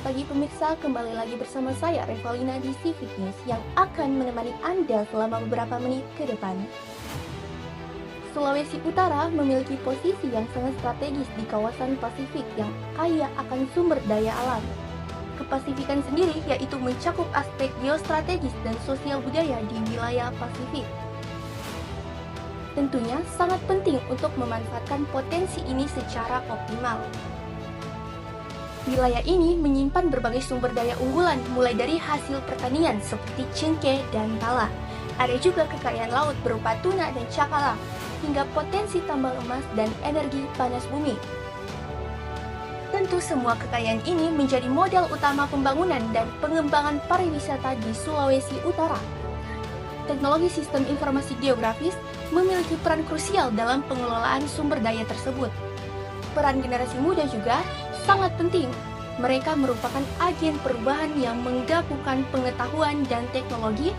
pagi pemirsa, kembali lagi bersama saya Revalina di Civic News yang akan menemani Anda selama beberapa menit ke depan. Sulawesi Utara memiliki posisi yang sangat strategis di kawasan Pasifik yang kaya akan sumber daya alam. Kepasifikan sendiri yaitu mencakup aspek geostrategis dan sosial budaya di wilayah Pasifik. Tentunya sangat penting untuk memanfaatkan potensi ini secara optimal. Wilayah ini menyimpan berbagai sumber daya unggulan mulai dari hasil pertanian seperti cengkeh dan pala. Ada juga kekayaan laut berupa tuna dan cakalang, hingga potensi tambang emas dan energi panas bumi. Tentu semua kekayaan ini menjadi modal utama pembangunan dan pengembangan pariwisata di Sulawesi Utara. Teknologi sistem informasi geografis memiliki peran krusial dalam pengelolaan sumber daya tersebut. Peran generasi muda juga sangat penting. Mereka merupakan agen perubahan yang menggabungkan pengetahuan dan teknologi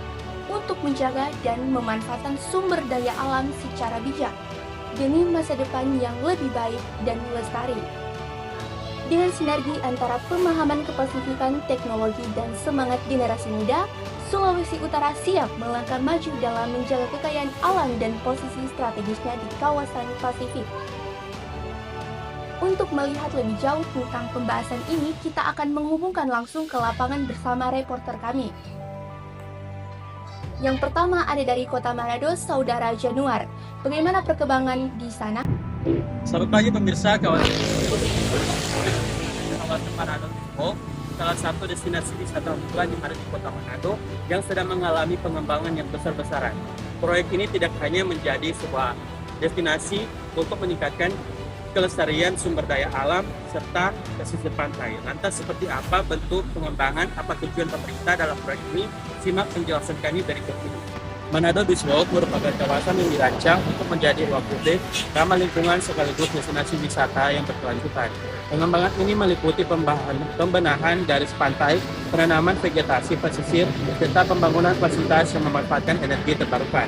untuk menjaga dan memanfaatkan sumber daya alam secara bijak demi masa depan yang lebih baik dan lestari. Dengan sinergi antara pemahaman kepasifikan teknologi dan semangat generasi muda, Sulawesi Utara siap melangkah maju dalam menjaga kekayaan alam dan posisi strategisnya di kawasan Pasifik. Untuk melihat lebih jauh tentang pembahasan ini, kita akan menghubungkan langsung ke lapangan bersama reporter kami. Yang pertama ada dari Kota Manado, Saudara Januar. Bagaimana perkembangan di sana? Selamat pagi pemirsa, kawasan Manado Depok, salah satu destinasi wisata unggulan yang ada di Kota Manado yang sedang mengalami pengembangan yang besar-besaran. Proyek ini tidak hanya menjadi sebuah destinasi untuk meningkatkan kelestarian sumber daya alam serta pesisir pantai. Lantas seperti apa bentuk pengembangan, apa tujuan pemerintah dalam proyek ini? Simak penjelasan kami berikut ini. Manado Beach Walk merupakan kawasan yang dirancang untuk menjadi ruang publik, ramah lingkungan sekaligus destinasi wisata yang berkelanjutan. Pengembangan ini meliputi pembenahan garis pantai, penanaman vegetasi pesisir, serta pembangunan fasilitas yang memanfaatkan energi terbarukan.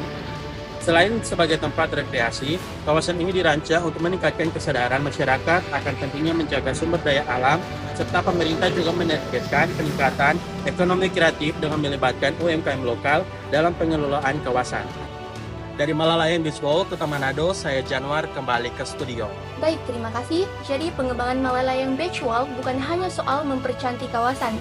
Selain sebagai tempat rekreasi, kawasan ini dirancang untuk meningkatkan kesadaran masyarakat akan pentingnya menjaga sumber daya alam, serta pemerintah juga menargetkan peningkatan ekonomi kreatif dengan melibatkan UMKM lokal dalam pengelolaan kawasan. Dari Malalayan Beach Walk, Kota Manado, saya Januar kembali ke studio. Baik, terima kasih. Jadi pengembangan Malalayan Beach Walk bukan hanya soal mempercantik kawasan,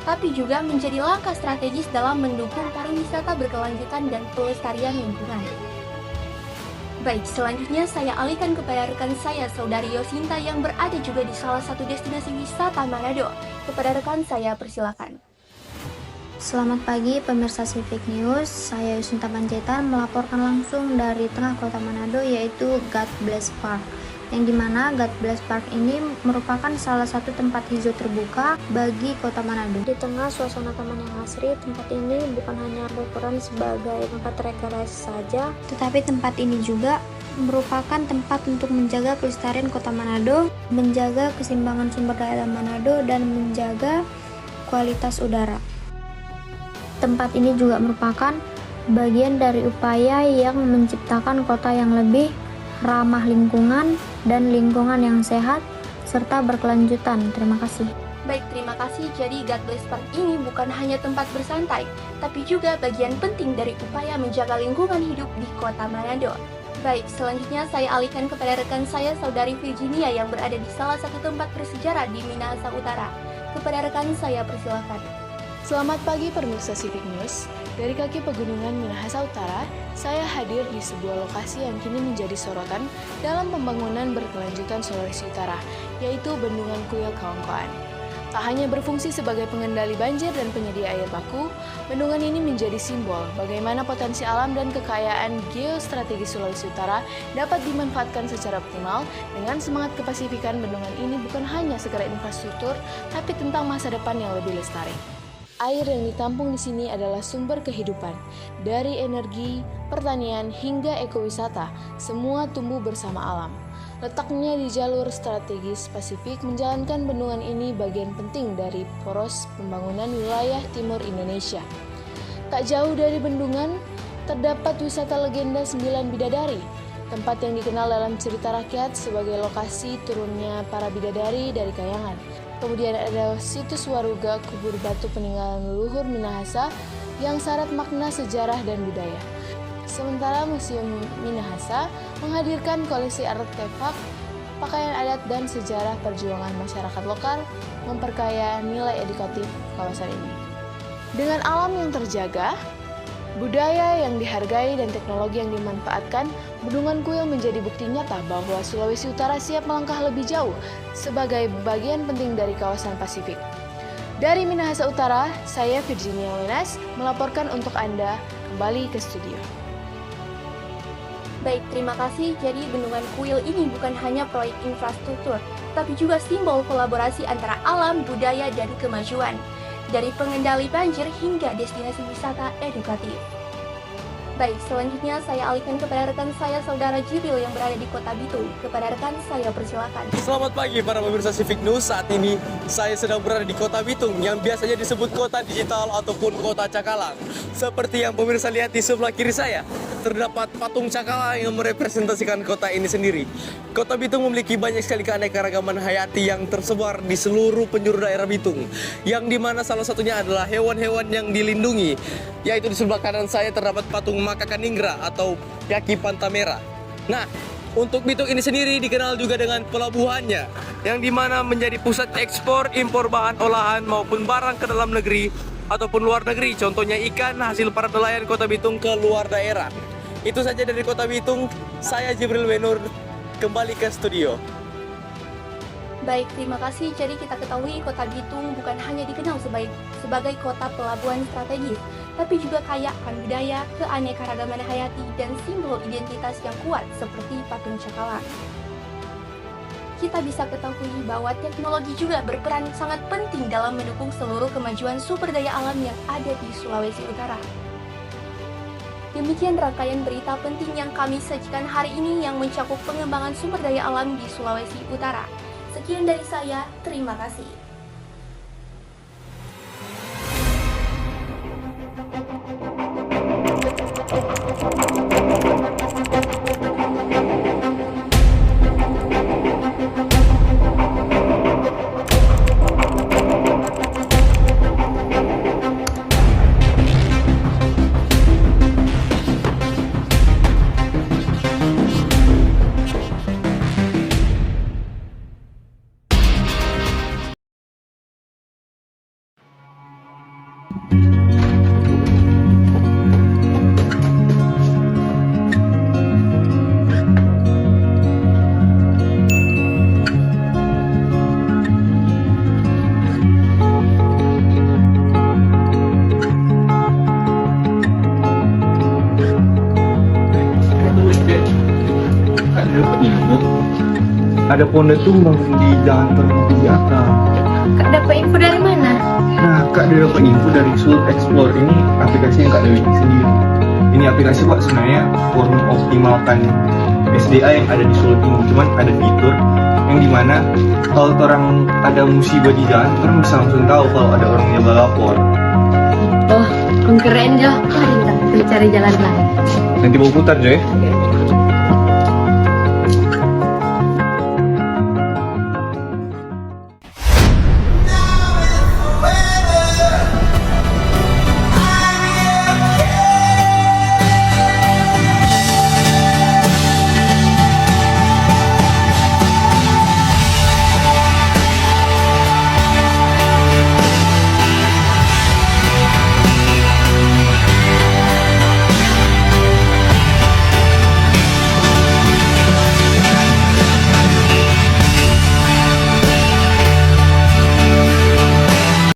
tapi juga menjadi langkah strategis dalam mendukung pariwisata berkelanjutan dan pelestarian lingkungan. Baik, selanjutnya saya alihkan kepada rekan saya, Saudari Yosinta yang berada juga di salah satu destinasi wisata Manado. Kepada rekan saya, persilakan. Selamat pagi pemirsa Civic News, saya Yosinta Panjaitan melaporkan langsung dari tengah kota Manado yaitu God Bless Park. Yang dimana God Bless Park ini merupakan salah satu tempat hijau terbuka bagi kota Manado. Di tengah suasana taman yang asri, tempat ini bukan hanya berperan sebagai tempat rekreasi saja, tetapi tempat ini juga merupakan tempat untuk menjaga kelestarian kota Manado, menjaga keseimbangan sumber daya alam Manado, dan menjaga kualitas udara. Tempat ini juga merupakan bagian dari upaya yang menciptakan kota yang lebih ramah lingkungan dan lingkungan yang sehat serta berkelanjutan. Terima kasih. Baik, terima kasih. Jadi God Bless Park ini bukan hanya tempat bersantai, tapi juga bagian penting dari upaya menjaga lingkungan hidup di kota Manado. Baik, selanjutnya saya alihkan kepada rekan saya, Saudari Virginia yang berada di salah satu tempat bersejarah di Minahasa Utara. Kepada rekan saya, persilakan. Selamat pagi pemirsa Civic News. Dari kaki pegunungan Minahasa Utara, saya hadir di sebuah lokasi yang kini menjadi sorotan dalam pembangunan berkelanjutan Sulawesi Utara, yaitu Bendungan Kuyul Kawangkoan. Tak hanya berfungsi sebagai pengendali banjir dan penyedia air baku, bendungan ini menjadi simbol bagaimana potensi alam dan kekayaan geostrategis Sulawesi Utara dapat dimanfaatkan secara optimal. Dengan semangat kepasifikan, bendungan ini bukan hanya sekedar infrastruktur, tapi tentang masa depan yang lebih lestari. Air yang ditampung di sini adalah sumber kehidupan. Dari energi, pertanian, hingga ekowisata, semua tumbuh bersama alam. Letaknya di jalur strategis Pasifik, menjalankan bendungan ini bagian penting dari poros pembangunan wilayah timur Indonesia. Tak jauh dari bendungan, terdapat wisata legenda 9 Bidadari, tempat yang dikenal dalam cerita rakyat sebagai lokasi turunnya para bidadari dari kayangan. Kemudian ada situs Waruga, kubur batu peninggalan leluhur Minahasa yang syarat makna sejarah dan budaya. Sementara Museum Minahasa menghadirkan koleksi artefak, pakaian adat dan sejarah perjuangan masyarakat lokal, memperkaya nilai edukatif kawasan ini. Dengan alam yang terjaga, budaya yang dihargai dan teknologi yang dimanfaatkan, Bendungan Kuil menjadi bukti nyata bahwa Sulawesi Utara siap melangkah lebih jauh sebagai bagian penting dari kawasan Pasifik. Dari Minahasa Utara, saya Virginia Wenas melaporkan untuk Anda kembali ke studio. Baik, terima kasih. Jadi Bendungan Kuil ini bukan hanya proyek infrastruktur, tapi juga simbol kolaborasi antara alam, budaya, dan kemajuan. Dari pengendali banjir hingga destinasi wisata edukatif. Baik, selanjutnya saya alihkan kepada rekan saya, Saudara Jibril yang berada di Kota Bitung. Kepada rekan saya persilakan. Selamat pagi para pemirsa Civic News. Saat ini saya sedang berada di Kota Bitung yang biasanya disebut kota digital ataupun kota cakalang. Seperti yang pemirsa lihat di sebelah kiri saya, terdapat patung cakalang yang merepresentasikan kota ini sendiri. Kota Bitung memiliki banyak sekali keanekaragaman hayati yang tersebar di seluruh penjuru daerah Bitung, yang dimana salah satunya adalah hewan-hewan yang dilindungi, yaitu di sebelah kanan saya terdapat patung Makakaningra atau Yaki Pantamera. Nah, untuk Bitung ini sendiri dikenal juga dengan pelabuhannya, yang dimana menjadi pusat ekspor impor bahan olahan maupun barang ke dalam negeri ataupun luar negeri, contohnya ikan hasil para nelayan Kota Bitung ke luar daerah. Itu saja dari Kota Bitung, saya Jibril Wenur, kembali ke studio. Baik, terima kasih. Jadi kita ketahui Kota Bitung bukan hanya dikenal sebagai kota pelabuhan strategis, tapi juga kaya akan budaya, keanekaragaman hayati, dan simbol identitas yang kuat seperti patung cakalang. Kita bisa ketahui bahwa teknologi juga berperan sangat penting dalam mendukung seluruh kemajuan sumber daya alam yang ada di Sulawesi Utara. Demikian rangkaian berita penting yang kami sajikan hari ini yang mencakup pengembangan sumber daya alam di Sulawesi Utara. Sekian dari saya, terima kasih. Ada pondok tumbang di Jalan Pertiwiata. Kak dapat info dari mana? Nah, Kak dia dapat info dari Sult Explore. Ini aplikasi yang Kak Dewi sendiri. Ini aplikasi Pak sebenarnya untuk mengoptimalkan SDA yang ada di Sult ini. Cuman ada fitur yang dimana kalau orang ada musibah di jalan, orang bisa langsung tahu kalau ada orang yang lapor. Oh, keren Jo. Mari kita cari jalan lain. Nanti mau putar, Joy.